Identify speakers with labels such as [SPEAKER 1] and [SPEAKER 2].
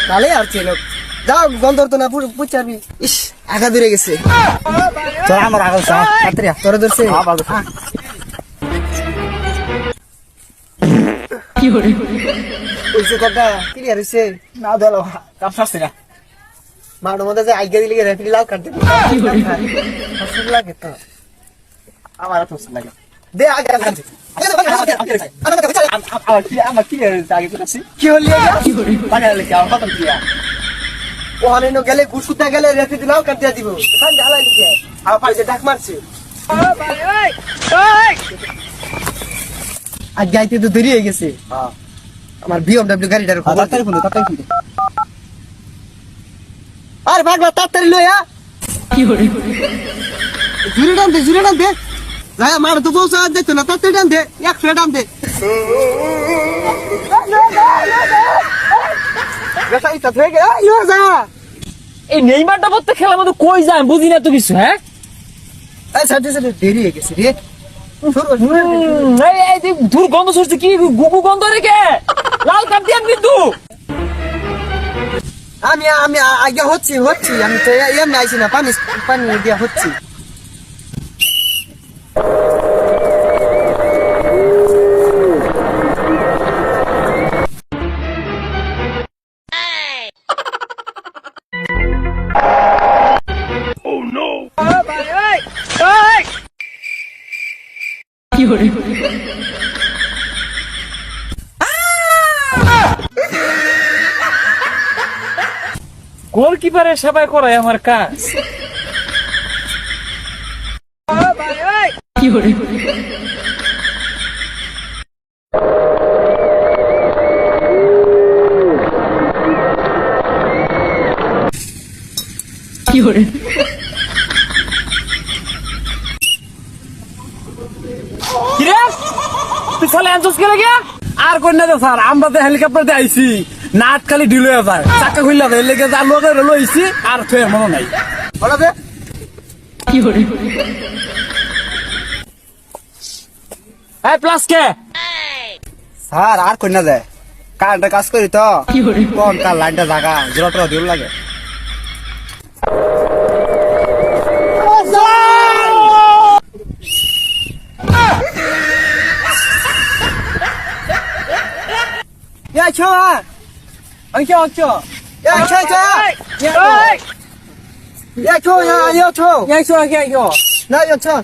[SPEAKER 1] তাহলে আর ছিল যাও গন্ধ তো না পুচাবি ইস আগা দূরে গেছে
[SPEAKER 2] চল আমার আগল ছাত্রী
[SPEAKER 1] তোরা ধরছে
[SPEAKER 3] কি করে
[SPEAKER 1] ওইসে কথা ক্লিয়ার হইছে
[SPEAKER 2] না দলো কাম শাস্তি না
[SPEAKER 1] মাঠের মধ্যে যে আইগা দিলে রেফারি লাল কাট দেবে
[SPEAKER 3] কি করে
[SPEAKER 1] পছন্দ লাগে তো
[SPEAKER 2] আমার তো লাগে
[SPEAKER 1] দে আগে আগে
[SPEAKER 2] আমার কি আগে করছি
[SPEAKER 1] কি হলি
[SPEAKER 3] কি করে
[SPEAKER 2] বানালে কি আমার খতম কি
[SPEAKER 1] ওখানে নো গেলে গুসুতা গেলে রেফারি লাল কাট দিয়া দিব খান ঢালাই লিখে আর পাইছে ডাক মারছে আজ যাইতে তো দেরি হয়ে গেছে আমার বিএমডব্লিউ গাড়িটার খবর
[SPEAKER 2] তাড়াতাড়ি ফোন
[SPEAKER 1] আর ভাগবা তাড়াতাড়ি লইয়া
[SPEAKER 3] কি করে
[SPEAKER 1] জুড়ে টান দে যাই মার তো পৌঁছা দেখতো না তাড়াতাড়ি টান দে 100 টান দে বেটা ইতা থেকে ইয়া যা
[SPEAKER 3] এই নেইমারটা বলতে খেলার মধ্যে কই যায় বুঝি না তো কিছু হ্যাঁ
[SPEAKER 1] এই সাথে সাথে দেরি হয়ে গেছে রে
[SPEAKER 3] এই যে দূর গন্ধ ছড়ছে কি গুগু গন্ধ রেখে লাল কাট দিয়ান কিন্তু
[SPEAKER 1] আমি আমি আগে হচ্ছি আমি তো এমনি আইছি না পানি দিয়া হচ্ছি
[SPEAKER 3] কি করে গোলকিপারের সেবায় করাই আমার কাজ কি করে কি করে কিরে তুই সালে আনছস কে লাগিয়া
[SPEAKER 2] আর কোন না স্যার আমরা তো হেলিকপ্টার দিয়ে আইছি নাট খালি ঢিল হয়ে যায় চাকা খুললা যায় লেগে যা লোকে লইছি আর ফের মনে নাই
[SPEAKER 1] বলো দে
[SPEAKER 3] কি করে এই প্লাস কে
[SPEAKER 2] স্যার আর কোন না যায় কারেন্টের কাজ করি তো
[SPEAKER 3] কি করে
[SPEAKER 2] কোন কার লাইনটা জায়গা জোড়া দিল লাগে
[SPEAKER 1] Ya cho à. Anh cho. Ya cho. Ya cho ya cho.
[SPEAKER 3] এই চল কে
[SPEAKER 1] Na ya cho.